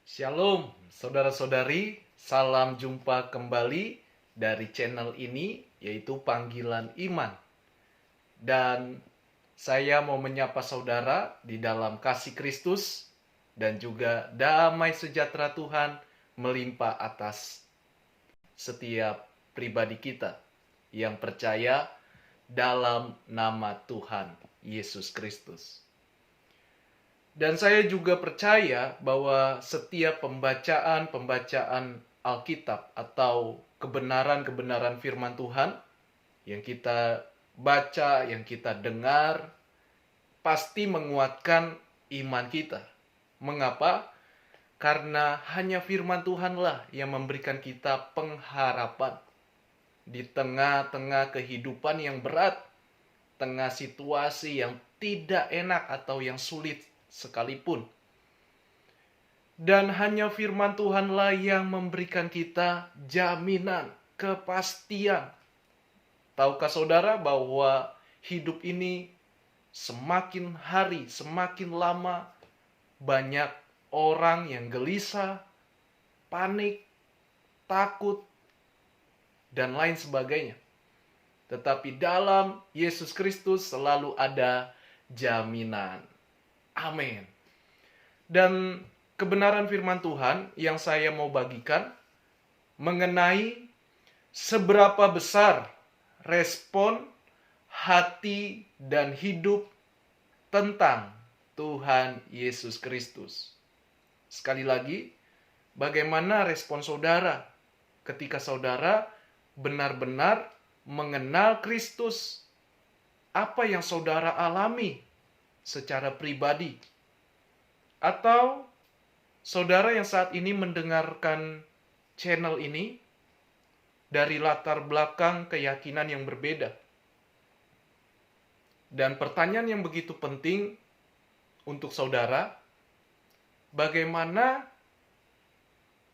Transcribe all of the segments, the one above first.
Shalom, saudara-saudari. Salam jumpa kembali dari channel ini, yaitu Panggilan Iman. Dan saya mau menyapa saudara di dalam kasih Kristus dan juga damai sejahtera Tuhan melimpah atas setiap pribadi kita yang percaya dalam nama Tuhan Yesus Kristus. Dan saya juga percaya bahwa setiap pembacaan Alkitab atau kebenaran-kebenaran firman Tuhan yang kita baca, yang kita dengar, pasti menguatkan iman kita. Mengapa? Karena hanya firman Tuhanlah yang memberikan kita pengharapan di tengah-tengah kehidupan yang berat, tengah situasi yang tidak enak atau yang sulit sekalipun. Dan hanya firman Tuhanlah yang memberikan kita jaminan, kepastian. Tahukah saudara bahwa hidup ini semakin hari, semakin lama, banyak orang yang gelisah, panik, takut, dan lain sebagainya. Tetapi dalam Yesus Kristus selalu ada jaminan. Amin. Dan kebenaran firman Tuhan yang saya mau bagikan mengenai seberapa besar respon hati dan hidup tentang Tuhan Yesus Kristus. Sekali lagi, bagaimana respon saudara ketika saudara benar-benar mengenal Kristus? Apa yang saudara alami secara pribadi? Atau saudara yang saat ini mendengarkan channel ini dari latar belakang keyakinan yang berbeda. Dan pertanyaan yang begitu penting untuk saudara, bagaimana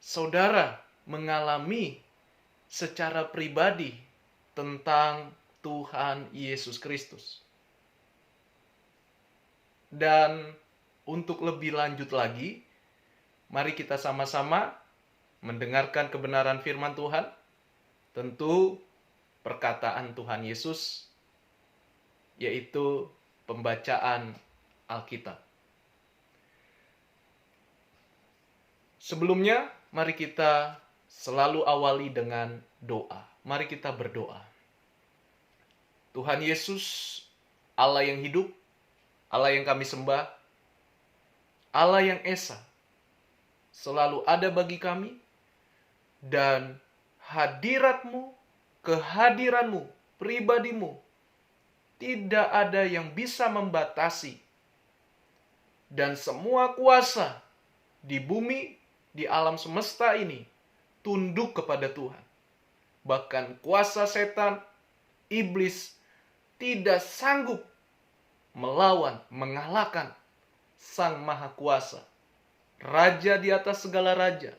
saudara mengalami secara pribadi tentang Tuhan Yesus Kristus? Dan untuk lebih lanjut lagi, mari kita sama-sama mendengarkan kebenaran firman Tuhan. Tentu perkataan Tuhan Yesus, yaitu pembacaan Alkitab. Sebelumnya, mari kita selalu awali dengan doa. Mari kita berdoa. Tuhan Yesus, Allah yang hidup, Allah yang kami sembah, Allah yang esa, selalu ada bagi kami, dan hadirat-Mu, kehadiran-Mu, pribadi-Mu, tidak ada yang bisa membatasi. Dan semua kuasa di bumi, di alam semesta ini, tunduk kepada Tuhan. Bahkan kuasa setan, iblis, tidak sanggup melawan, mengalahkan Sang Maha Kuasa, Raja di atas segala raja,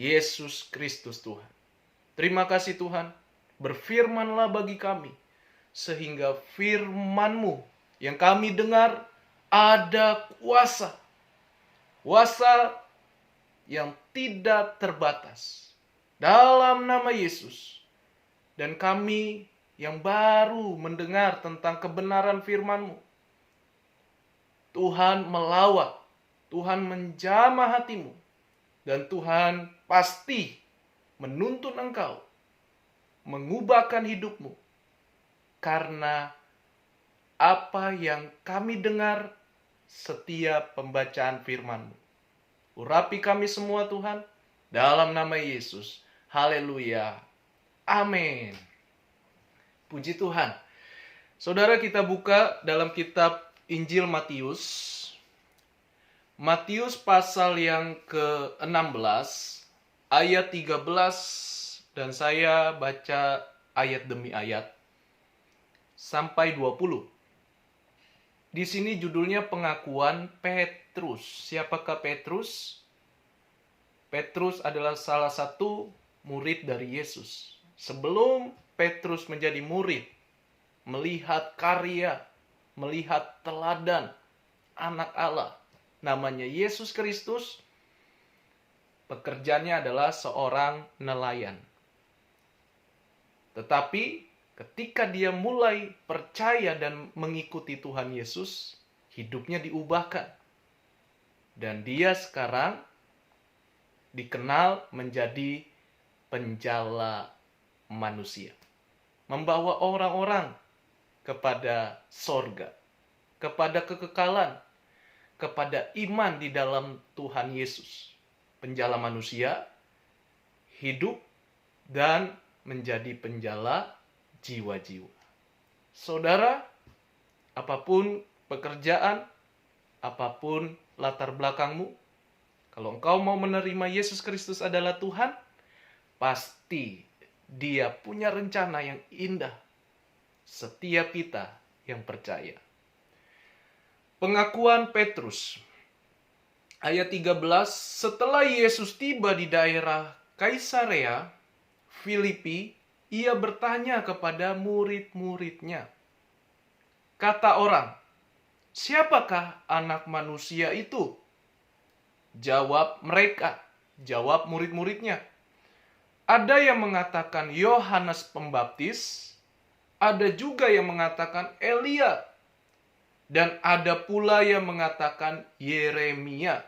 Yesus Kristus Tuhan. Terima kasih Tuhan, berfirmanlah bagi kami, sehingga firman-Mu yang kami dengar ada kuasa. Kuasa yang tidak terbatas. Dalam nama Yesus. Dan kami yang baru mendengar tentang kebenaran firman-Mu, Tuhan melawat, Tuhan menjamah hatimu, dan Tuhan pasti menuntun engkau, mengubahkan hidupmu, karena apa yang kami dengar setiap pembacaan firman-Mu. Urapi kami semua Tuhan, dalam nama Yesus. Haleluya. Amin. Puji Tuhan. Saudara, kita buka dalam kitab Injil Matius. Matius pasal yang ke-16, ayat 13, dan saya baca ayat demi ayat, sampai 20. Di sini judulnya pengakuan Petrus. Siapakah Petrus? Petrus adalah salah satu murid dari Yesus. Sebelum Petrus menjadi murid, melihat karya, melihat teladan anak Allah, namanya Yesus Kristus, Pekerjaannya adalah seorang nelayan. Tetapi ketika dia mulai percaya dan mengikuti Tuhan Yesus, hidupnya diubahkan. Dan dia sekarang dikenal menjadi penjala manusia. Membawa orang-orang kepada sorga, kepada kekekalan, kepada iman di dalam Tuhan Yesus. Penjala manusia, hidup, dan menjadi penjala jiwa-jiwa. Saudara, apapun pekerjaan, apapun latar belakangmu, kalau engkau mau menerima Yesus Kristus adalah Tuhan, pasti Dia punya rencana yang indah. Setiap kita yang percaya. Pengakuan Petrus. Ayat 13, setelah Yesus tiba di daerah Kaisarea Filipi, ia bertanya kepada murid-muridnya. Kata orang, siapakah anak manusia itu? Jawab murid-muridnya. Ada yang mengatakan Yohanes Pembaptis, ada juga yang mengatakan Elia, dan ada pula yang mengatakan Yeremia,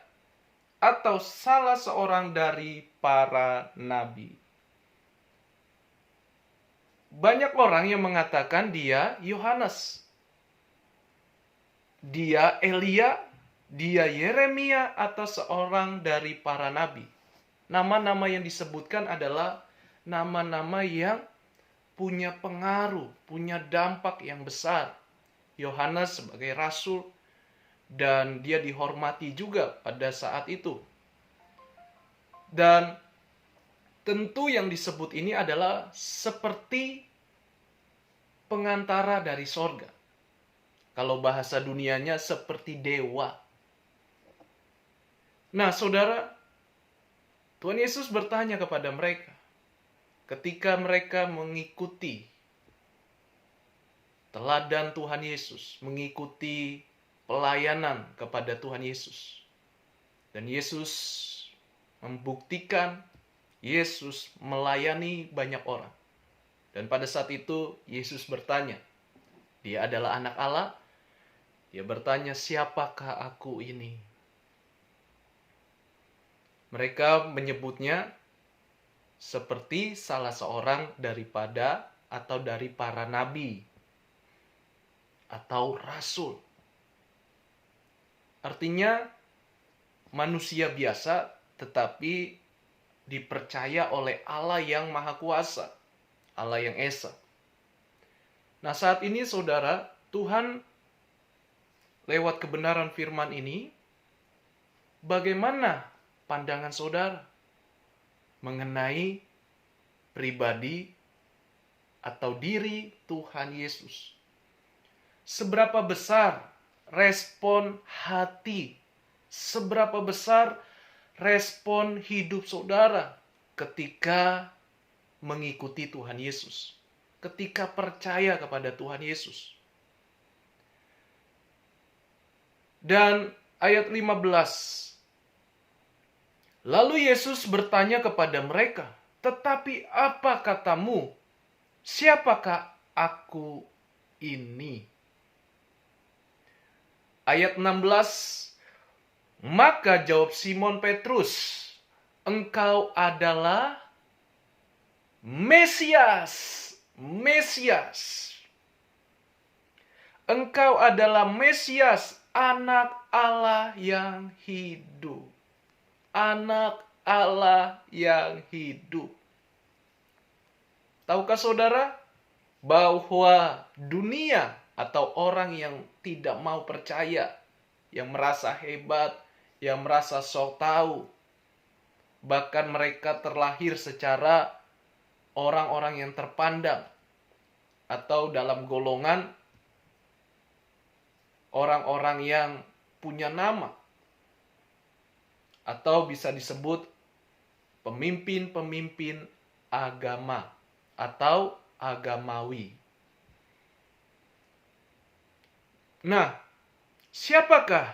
atau salah seorang dari para nabi. Banyak orang yang mengatakan dia Yohanes, dia Elia, dia Yeremia, atau seorang dari para nabi. Nama-nama yang disebutkan adalah nama-nama yang punya pengaruh, punya dampak yang besar. Yohanes sebagai rasul, dan dia dihormati juga pada saat itu. Dan tentu yang disebut ini adalah seperti pengantara dari sorga. Kalau bahasa dunianya seperti dewa. Nah, saudara, Tuhan Yesus bertanya kepada mereka ketika mereka mengikuti teladan Tuhan Yesus, mengikuti pelayanan kepada Tuhan Yesus. Dan Yesus membuktikan, Yesus melayani banyak orang. Dan pada saat itu Yesus bertanya, dia adalah anak Allah. Dia bertanya, siapakah aku ini? Mereka menyebutnya seperti salah seorang daripada atau dari para nabi atau rasul. Artinya manusia biasa tetapi dipercaya oleh Allah yang Maha Kuasa, Allah yang Esa. Nah, saat ini saudara, Tuhan lewat kebenaran firman ini, bagaimana pandangan saudara mengenai pribadi atau diri Tuhan Yesus? Seberapa besar respon hati, seberapa besar respon hidup saudara ketika mengikuti Tuhan Yesus, ketika percaya kepada Tuhan Yesus? Dan ayat 15, lalu Yesus bertanya kepada mereka, tetapi apa katamu? Siapakah aku ini? Ayat 16, maka jawab Simon Petrus, engkau adalah Mesias. Engkau adalah Mesias, anak Allah yang hidup. Anak Allah yang hidup. Tahukah saudara bahwa dunia atau orang yang tidak mau percaya, yang merasa hebat, yang merasa sok tahu, bahkan mereka terlahir secara orang-orang yang terpandang atau dalam golongan orang-orang yang punya nama, atau bisa disebut pemimpin-pemimpin agama atau agamawi. Nah, siapakah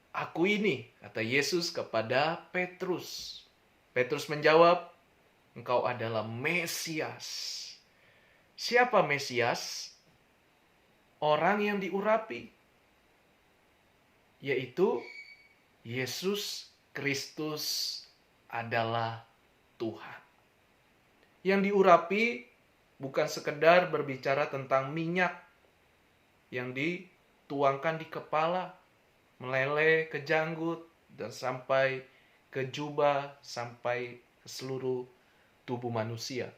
aku ini? Kata Yesus kepada Petrus. Petrus menjawab, "Engkau adalah Mesias." Siapa Mesias? Orang yang diurapi, yaitu Yesus Kristus adalah Tuhan. Yang diurapi bukan sekedar berbicara tentang minyak yang dituangkan di kepala, meleleh ke janggut, dan sampai ke jubah, sampai ke seluruh tubuh manusia.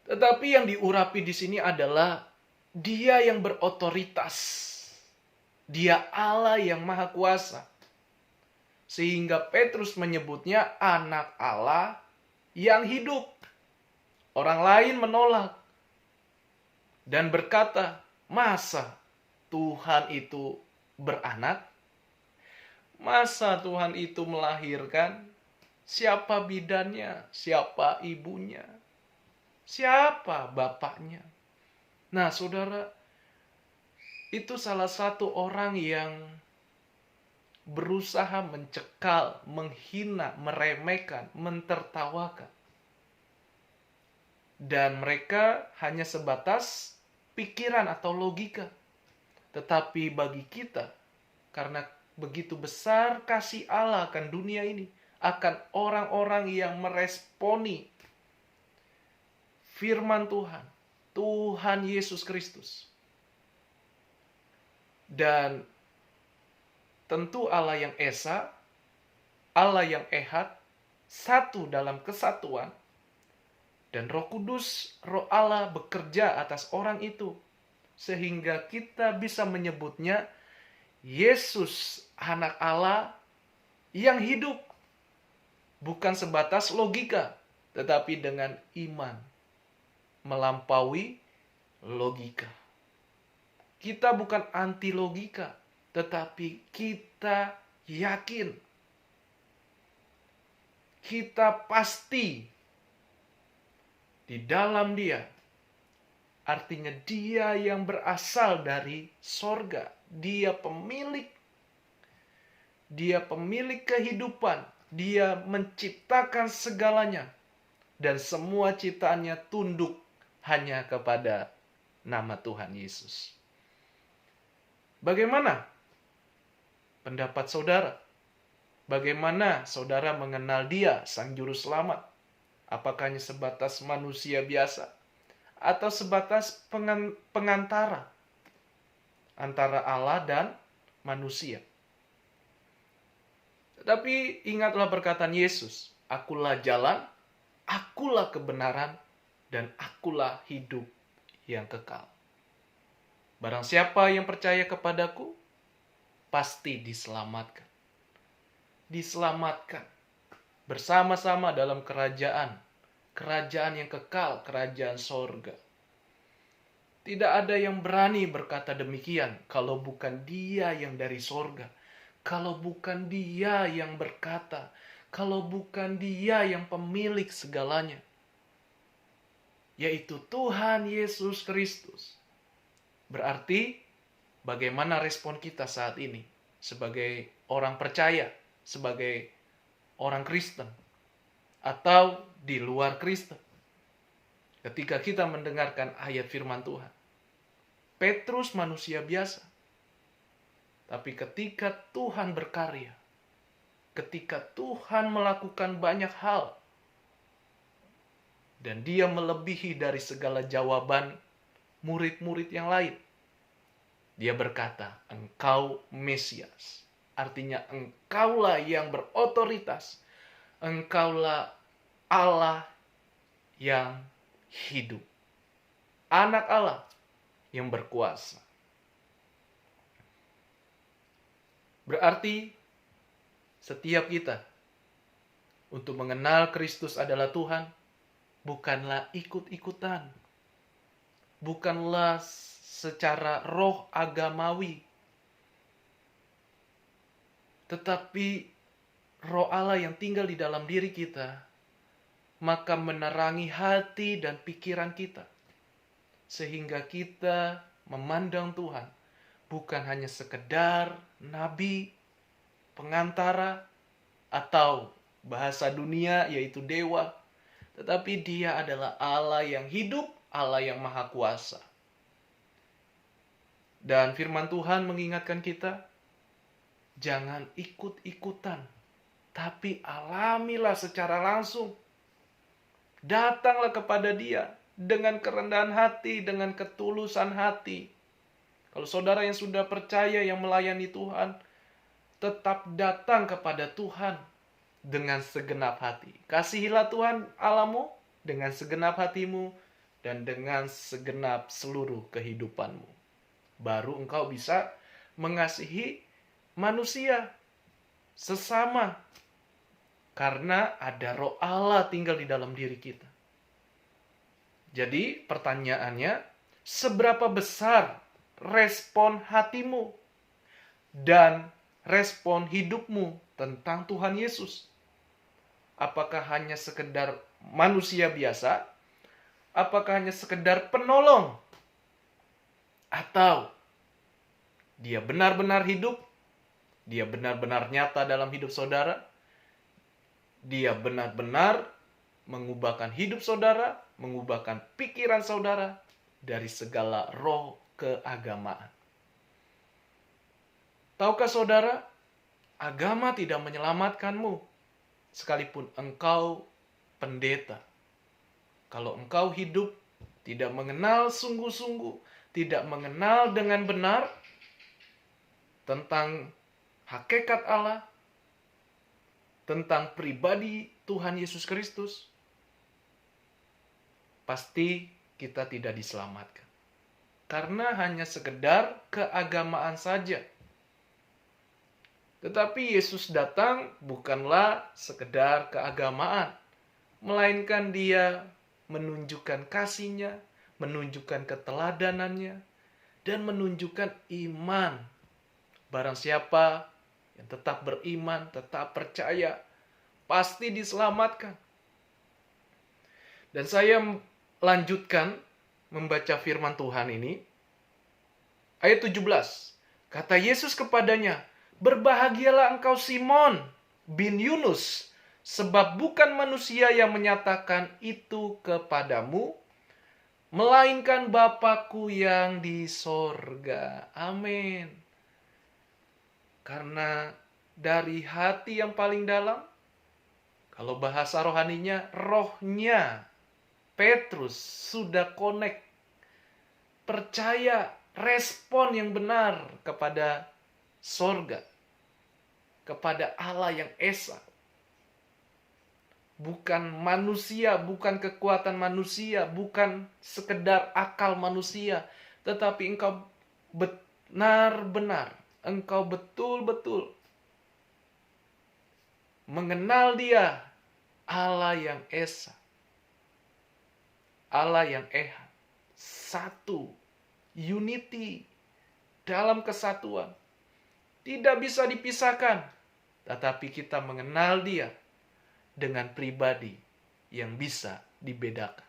Tetapi yang diurapi di sini adalah Dia yang berotoritas. Dia Allah yang Maha Kuasa. Sehingga Petrus menyebutnya anak Allah yang hidup. Orang lain menolak dan berkata, "Masa Tuhan itu beranak? Masa Tuhan itu melahirkan? Siapa bidannya? Siapa ibunya? Siapa bapaknya?" Nah, saudara, itu salah satu orang yang berusaha mencekal, menghina, meremehkan, mentertawakan. Dan mereka hanya sebatas pikiran atau logika. Tetapi bagi kita, karena begitu besar kasih Allah akan dunia ini, akan orang-orang yang meresponi firman Tuhan, Tuhan Yesus Kristus. Dan tentu Allah yang Esa, Allah yang Ehad, satu dalam kesatuan, dan Roh Kudus, Roh Allah bekerja atas orang itu, sehingga kita bisa menyebutnya Yesus anak Allah yang hidup. Bukan sebatas logika, tetapi dengan iman melampaui logika. Kita bukan anti logika, tetapi kita yakin, kita pasti di dalam Dia. Artinya Dia yang berasal dari sorga. Dia pemilik kehidupan. Dia menciptakan segalanya. Dan semua ciptaannya tunduk hanya kepada nama Tuhan Yesus. Bagaimana pendapat saudara? Bagaimana saudara mengenal Dia, Sang Juru Selamat? Apakah hanya sebatas manusia biasa? Atau sebatas pengantara antara Allah dan manusia? Tetapi ingatlah perkataan Yesus, "Akulah jalan, akulah kebenaran, dan akulah hidup yang kekal. Barang siapa yang percaya kepadaku, pasti diselamatkan." Diselamatkan bersama-sama dalam kerajaan yang kekal, kerajaan sorga. Tidak ada yang berani berkata demikian kalau bukan Dia yang dari sorga, kalau bukan Dia yang berkata, kalau bukan Dia yang pemilik segalanya, yaitu Tuhan Yesus Kristus. Berarti bagaimana respon kita saat ini sebagai orang percaya, sebagai orang Kristen, atau di luar Kristen? Ketika kita mendengarkan ayat firman Tuhan, Petrus manusia biasa. Tapi ketika Tuhan berkarya, ketika Tuhan melakukan banyak hal, dan Dia melebihi dari segala jawaban murid-murid yang lain, Dia berkata, "Engkau Mesias." Artinya engkaulah yang berotoritas. Engkaulah Allah yang hidup. Anak Allah yang berkuasa. Berarti setiap kita untuk mengenal Kristus adalah Tuhan, bukanlah ikut-ikutan. Bukanlah secara roh agamawi. Tetapi Roh Allah yang tinggal di dalam diri kita, maka menerangi hati dan pikiran kita. Sehingga kita memandang Tuhan bukan hanya sekedar nabi, pengantara, atau bahasa dunia yaitu dewa. Tetapi Dia adalah Allah yang hidup, Allah yang maha kuasa. Dan firman Tuhan mengingatkan kita, jangan ikut-ikutan, tapi alamilah secara langsung. Datanglah kepada Dia dengan kerendahan hati, dengan ketulusan hati. Kalau saudara yang sudah percaya, yang melayani Tuhan, tetap datang kepada Tuhan dengan segenap hati. Kasihilah Tuhan Allahmu dengan segenap hatimu dan dengan segenap seluruh kehidupanmu. Baru engkau bisa mengasihi manusia sesama. Karena ada Roh Allah tinggal di dalam diri kita. Jadi pertanyaannya, seberapa besar respon hatimu dan respon hidupmu tentang Tuhan Yesus? Apakah hanya sekedar manusia biasa? Apakah hanya sekedar penolong? Atau Dia benar-benar hidup? Dia benar-benar nyata dalam hidup saudara? Dia benar-benar mengubahkan hidup saudara, mengubahkan pikiran saudara dari segala roh keagamaan. Tahukah saudara, agama tidak menyelamatkanmu sekalipun engkau pendeta. Kalau engkau hidup tidak mengenal sungguh-sungguh, tidak mengenal dengan benar tentang hakikat Allah, tentang pribadi Tuhan Yesus Kristus, pasti kita tidak diselamatkan. Karena hanya sekedar keagamaan saja. Tetapi Yesus datang bukanlah sekedar keagamaan, melainkan Dia menunjukkan kasih-Nya, menunjukkan keteladanannya, dan menunjukkan iman. Barang siapa yang tetap beriman, tetap percaya, pasti diselamatkan. Dan saya lanjutkan membaca firman Tuhan ini. Ayat 17. Kata Yesus kepadanya, "Berbahagialah engkau Simon bin Yunus, sebab bukan manusia yang menyatakan itu kepadamu, melainkan Bapa-Ku yang di sorga." Amin. Karena dari hati yang paling dalam, kalau bahasa rohaninya, rohnya Petrus sudah connect, percaya, respon yang benar kepada sorga, kepada Allah yang Esa. Bukan manusia, bukan kekuatan manusia, bukan sekedar akal manusia, tetapi engkau benar-benar, engkau betul-betul mengenal Dia, Allah yang Esa, Allah yang Esa, satu, unity, dalam kesatuan. Tidak bisa dipisahkan. Tetapi kita mengenal Dia dengan pribadi yang bisa dibedakan.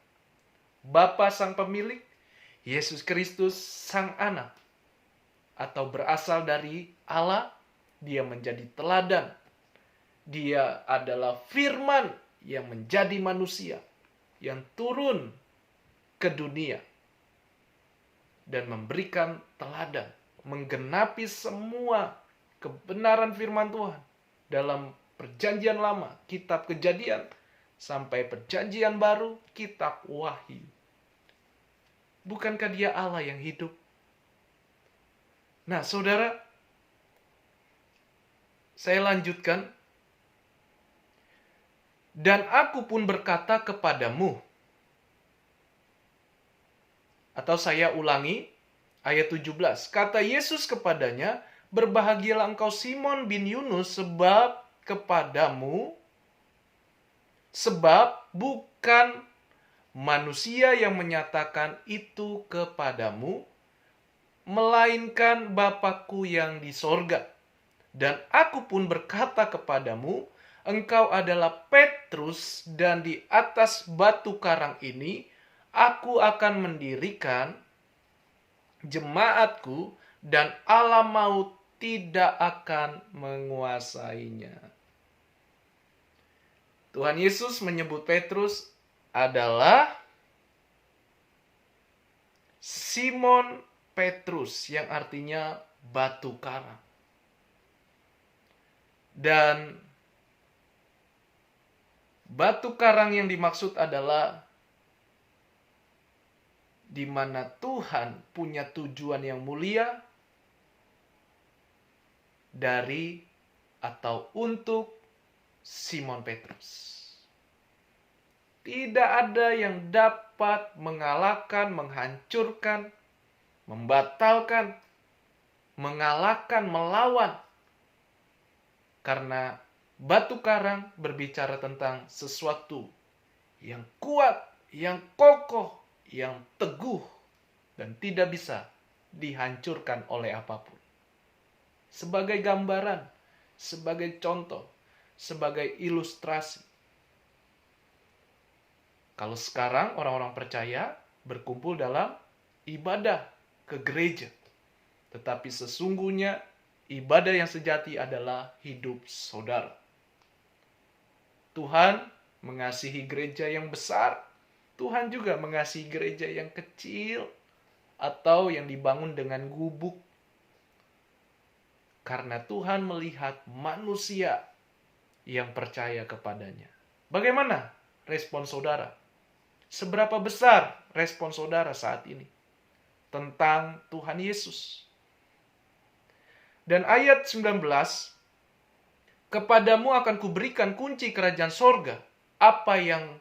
Bapa sang pemilik, Yesus Kristus sang anak. Atau berasal dari Allah, Dia menjadi teladan. Dia adalah firman yang menjadi manusia, yang turun ke dunia dan memberikan teladan, menggenapi semua kebenaran firman Tuhan dalam perjanjian lama, kitab Kejadian, sampai perjanjian baru, kitab Wahyu. Bukankah Dia Allah yang hidup? Nah, saudara, saya lanjutkan. Dan aku pun berkata kepadamu. Atau saya ulangi, ayat 17. Kata Yesus kepadanya, "Berbahagialah engkau Simon bin Yunus, sebab bukan manusia yang menyatakan itu kepadamu, melainkan Bapa-Ku yang di sorga. Dan aku pun berkata kepadamu, engkau adalah Petrus, dan di atas batu karang ini aku akan mendirikan jemaatku, dan alam maut tidak akan menguasainya." Tuhan Yesus menyebut Petrus adalah Simon Petrus, yang artinya batu karang. Dan batu karang yang dimaksud adalah di mana Tuhan punya tujuan yang mulia dari atau untuk Simon Petrus. Tidak ada yang dapat mengalahkan, menghancurkan, membatalkan, mengalahkan, melawan. Karena batu karang berbicara tentang sesuatu yang kuat, yang kokoh, yang teguh, dan tidak bisa dihancurkan oleh apapun. Sebagai gambaran, sebagai contoh, sebagai ilustrasi. Kalau sekarang orang-orang percaya berkumpul dalam ibadah ke gereja. Tetapi sesungguhnya ibadah yang sejati adalah hidup saudara. Tuhan mengasihi gereja yang besar. Tuhan juga mengasihi gereja yang kecil atau yang dibangun dengan gubuk. Karena Tuhan melihat manusia yang percaya kepadanya. Bagaimana respon saudara? Seberapa besar respon saudara saat ini tentang Tuhan Yesus? Dan ayat 19, kepadamu akan kuberikan kunci kerajaan sorga. Apa yang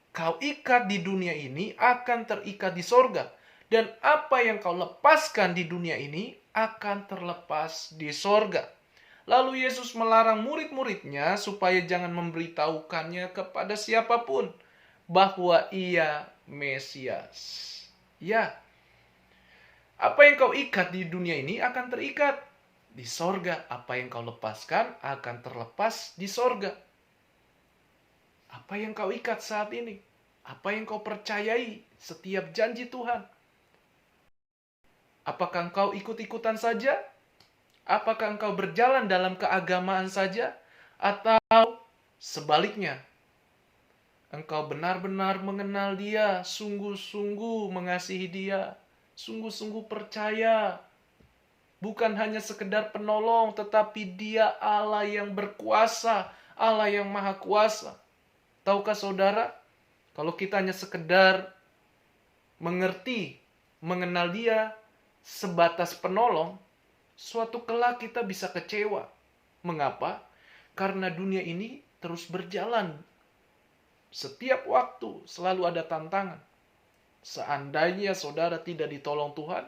kau ikat di dunia ini akan terikat di sorga. Dan apa yang kau lepaskan di dunia ini akan terlepas di sorga. Lalu Yesus melarang murid-muridnya supaya jangan memberitahukannya kepada siapapun bahwa ia Mesias. Ya, apa yang kau ikat di dunia ini akan terikat di sorga. Apa yang kau lepaskan akan terlepas di sorga. Apa yang kau ikat saat ini? Apa yang kau percayai setiap janji Tuhan? Apakah engkau ikut-ikutan saja? Apakah engkau berjalan dalam keagamaan saja? Atau sebaliknya, engkau benar-benar mengenal Dia, sungguh-sungguh mengasihi Dia, sungguh-sungguh percaya. Bukan hanya sekedar penolong, tetapi Dia Allah yang berkuasa, Allah yang maha kuasa. Tahukah saudara, kalau kita hanya sekedar mengerti, mengenal Dia sebatas penolong, suatu kelak kita bisa kecewa. Mengapa? Karena dunia ini terus berjalan. Setiap waktu selalu ada tantangan. Seandainya saudara tidak ditolong Tuhan,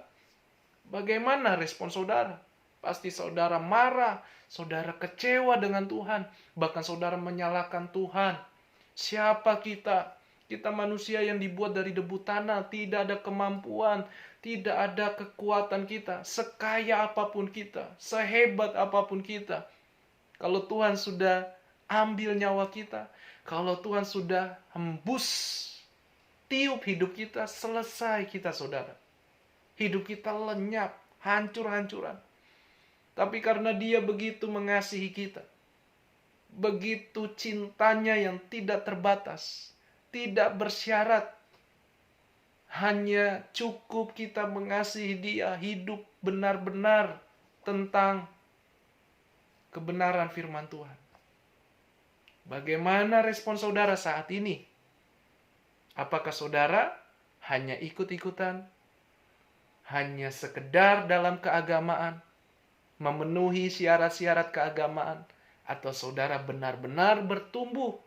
bagaimana respon saudara? Pasti saudara marah, saudara kecewa dengan Tuhan, bahkan saudara menyalahkan Tuhan. Siapa kita? Kita manusia yang dibuat dari debu tanah, tidak ada kemampuan, tidak ada kekuatan kita, sekaya apapun kita, sehebat apapun kita. Kalau Tuhan sudah ambil nyawa kita, kalau Tuhan sudah hembus tiup hidup kita, selesai kita saudara. Hidup kita lenyap, hancur-hancuran. Tapi karena Dia begitu mengasihi kita, begitu cintanya yang tidak terbatas, tidak bersyarat, hanya cukup kita mengasihi Dia, hidup benar-benar tentang kebenaran firman Tuhan. Bagaimana respon saudara saat ini? Apakah saudara hanya ikut-ikutan? Hanya sekedar dalam keagamaan? Memenuhi syarat-syarat keagamaan? Atau saudara benar-benar bertumbuh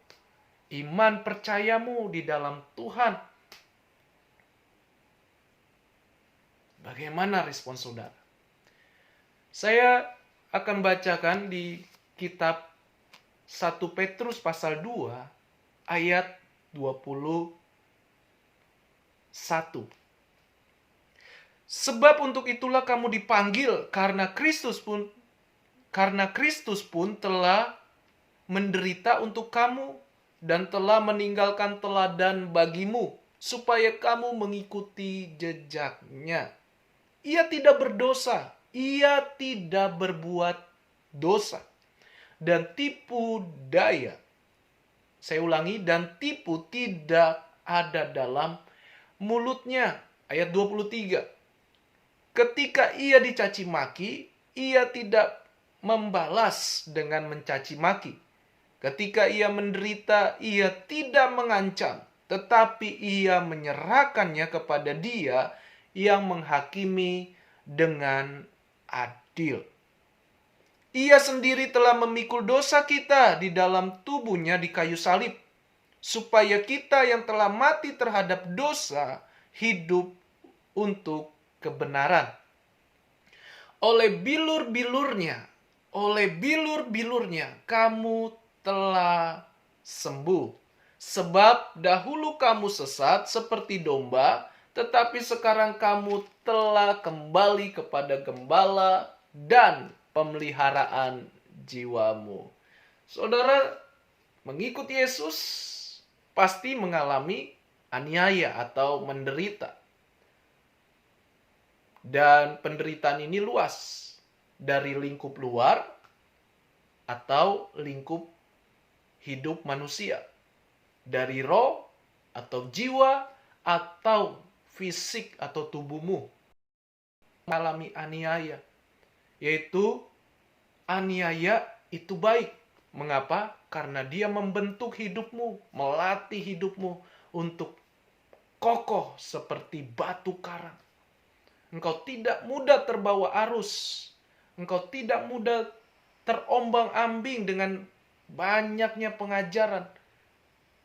iman percayamu di dalam Tuhan? Bagaimana respon saudara? Saya akan bacakan di kitab 1 Petrus pasal 2 ayat 21. Sebab untuk itulah kamu dipanggil karena Kristus pun telah menderita untuk kamu dan telah meninggalkan teladan bagimu supaya kamu mengikuti jejaknya. Ia tidak berdosa, ia tidak berbuat dosa dan tipu daya. Saya ulangi, dan tipu tidak ada dalam mulutnya. Ayat 23. Ketika ia dicaci maki, ia tidak membalas dengan mencaci maki. Ketika ia menderita, ia tidak mengancam, tetapi ia menyerahkannya kepada Dia yang menghakimi dengan adil. Ia sendiri telah memikul dosa kita di dalam tubuhnya di kayu salib, supaya kita yang telah mati terhadap dosa hidup untuk kebenaran. Oleh bilur-bilurnya kamu telah sembuh. Sebab dahulu kamu sesat seperti domba, tetapi sekarang kamu telah kembali kepada gembala dan pemeliharaan jiwamu. Saudara, mengikut Yesus pasti mengalami aniaya atau menderita. Dan penderitaan ini luas, dari lingkup luar atau lingkup hidup manusia, dari roh atau jiwa atau fisik atau tubuhmu mengalami aniaya. Yaitu aniaya itu baik. Mengapa? Karena dia membentuk hidupmu, melatih hidupmu untuk kokoh seperti batu karang. Engkau tidak mudah terbawa arus. Engkau tidak mudah terombang-ambing dengan banyaknya pengajaran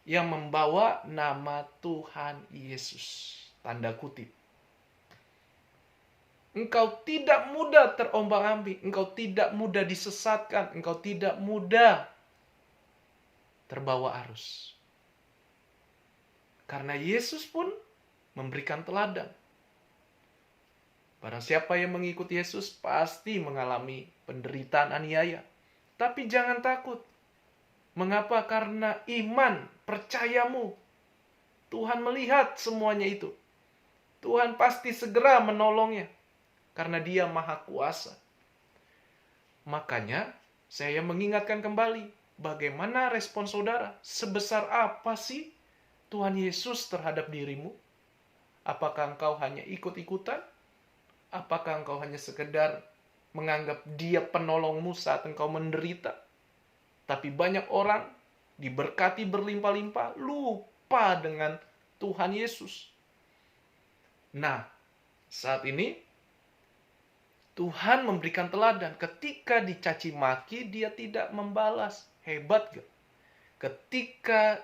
yang membawa nama Tuhan Yesus. Tanda kutip. Engkau tidak mudah terombang-ambing. Engkau tidak mudah disesatkan. Engkau tidak mudah terbawa arus. Karena Yesus pun memberikan teladan. Barang siapa yang mengikuti Yesus pasti mengalami penderitaan aniaya. Tapi jangan takut. Mengapa? Karena iman, percayamu. Tuhan melihat semuanya itu. Tuhan pasti segera menolongnya. Karena Dia Maha Kuasa. Makanya saya mengingatkan kembali. Bagaimana respon saudara? Sebesar apa sih Tuhan Yesus terhadap dirimu? Apakah engkau hanya ikut-ikutan? Apakah engkau hanya sekedar menganggap Dia penolongmu saat engkau menderita? Tapi banyak orang diberkati berlimpah-limpah, lupa dengan Tuhan Yesus. Nah, saat ini Tuhan memberikan teladan. Ketika dicaci maki, Dia tidak membalas. Hebat gak? Ketika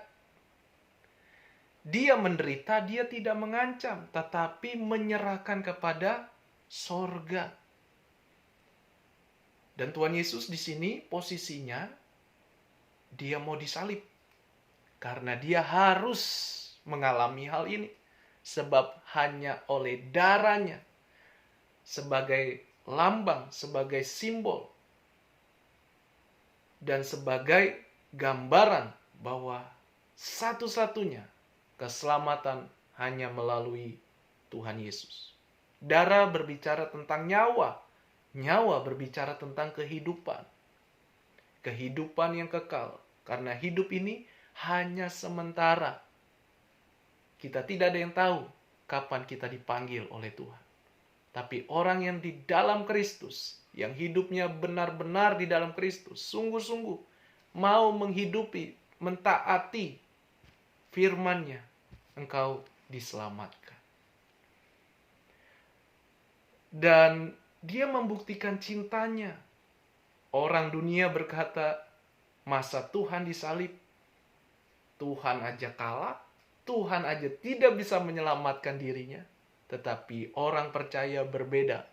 Dia menderita, Dia tidak mengancam, tetapi menyerahkan kepada sorga. Dan Tuhan Yesus di sini posisinya Dia mau disalib. Karena Dia harus mengalami hal ini. Sebab hanya oleh darahnya sebagai lambang, sebagai simbol dan sebagai gambaran bahwa satu-satunya keselamatan hanya melalui Tuhan Yesus. Darah berbicara tentang nyawa. Nyawa berbicara tentang kehidupan. Kehidupan yang kekal. Karena hidup ini hanya sementara. Kita tidak ada yang tahu kapan kita dipanggil oleh Tuhan. Tapi orang yang di dalam Kristus, yang hidupnya benar-benar di dalam Kristus, sungguh-sungguh mau menghidupi, mentaati firman-Nya, engkau diselamatkan. Dan Dia membuktikan cintanya. Orang dunia berkata, masa Tuhan disalib? Tuhan aja kalah, Tuhan aja tidak bisa menyelamatkan dirinya. Tetapi orang percaya berbeda.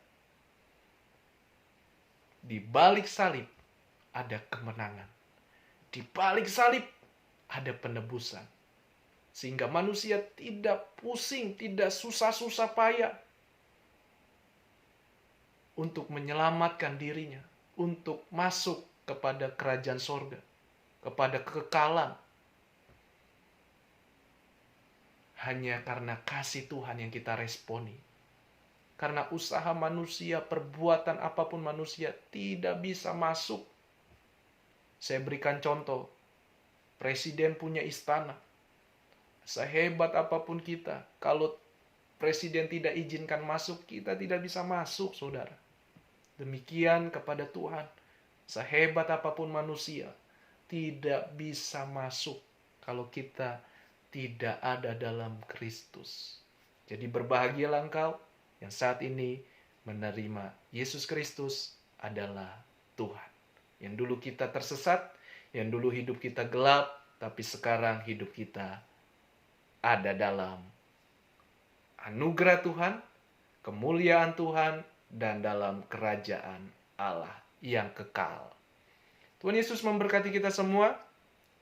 Di balik salib ada kemenangan. Di balik salib ada penebusan. Sehingga manusia tidak pusing, tidak susah-susah payah untuk menyelamatkan dirinya, untuk masuk kepada kerajaan sorga, kepada kekekalan. Hanya karena kasih Tuhan yang kita responi. Karena usaha manusia, perbuatan apapun manusia tidak bisa masuk. Saya berikan contoh. Presiden punya istana. Sehebat apapun kita, kalau presiden tidak izinkan masuk, kita tidak bisa masuk, saudara. Demikian kepada Tuhan. Sehebat apapun manusia, tidak bisa masuk kalau kita tidak ada dalam Kristus. Jadi berbahagialah engkau yang saat ini menerima Yesus Kristus adalah Tuhan. Yang dulu kita tersesat, yang dulu hidup kita gelap, tapi sekarang hidup kita ada dalam anugerah Tuhan, kemuliaan Tuhan, dan dalam kerajaan Allah yang kekal. Tuhan Yesus memberkati kita semua.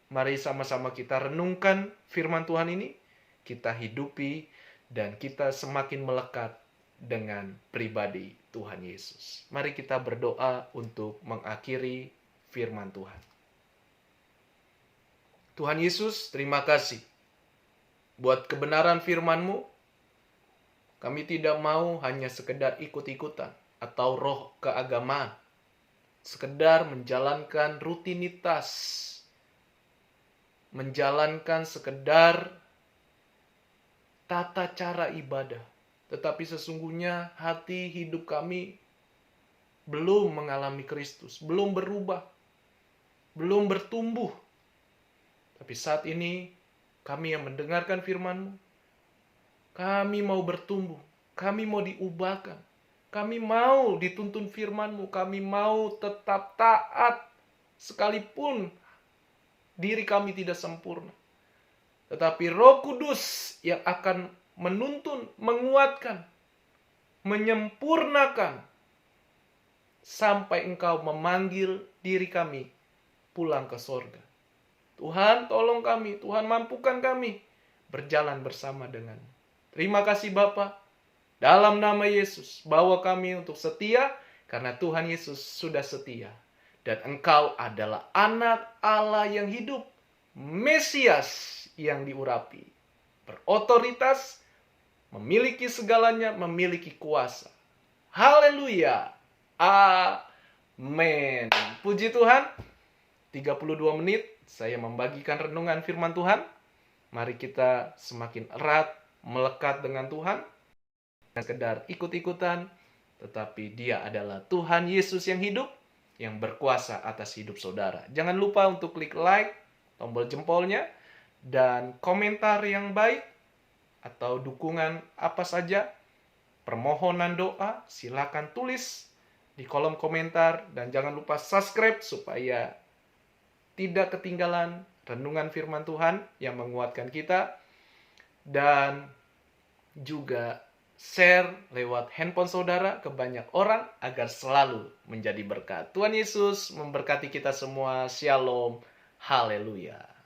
Mari sama-sama kita renungkan firman Tuhan ini, kita hidupi, dan kita semakin melekat dengan pribadi Tuhan Yesus. Mari kita berdoa untuk mengakhiri firman Tuhan. Tuhan Yesus, terima kasih buat kebenaran firman-Mu. Kami tidak mau hanya sekedar ikut-ikutan atau roh keagamaan. Sekedar menjalankan rutinitas. Menjalankan sekedar tata cara ibadah. Tetapi sesungguhnya hati hidup kami belum mengalami Kristus. Belum berubah. Belum bertumbuh. Tapi saat ini kami yang mendengarkan firman-Mu, kami mau bertumbuh, kami mau diubahkan, kami mau dituntun firman-Mu, kami mau tetap taat sekalipun diri kami tidak sempurna. Tetapi Roh Kudus yang akan menuntun, menguatkan, menyempurnakan sampai Engkau memanggil diri kami pulang ke sorga. Tuhan tolong kami, Tuhan mampukan kami berjalan bersama dengan. Terima kasih Bapa. Dalam nama Yesus, bawa kami untuk setia karena Tuhan Yesus sudah setia. Dan Engkau adalah anak Allah yang hidup, Mesias yang diurapi, berotoritas, memiliki segalanya, memiliki kuasa. Haleluya. Amin. Puji Tuhan. 32 menit saya membagikan renungan firman Tuhan. Mari kita semakin erat melekat dengan Tuhan. Bukan sekedar ikut-ikutan, tetapi Dia adalah Tuhan Yesus yang hidup, yang berkuasa atas hidup saudara. Jangan lupa untuk klik like, tombol jempolnya, dan komentar yang baik, atau dukungan apa saja, permohonan doa, silakan tulis di kolom komentar. Dan jangan lupa subscribe supaya tidak ketinggalan renungan firman Tuhan yang menguatkan kita. Dan juga share lewat handphone saudara ke banyak orang agar selalu menjadi berkat. Tuhan Yesus memberkati kita semua. Shalom. Haleluya.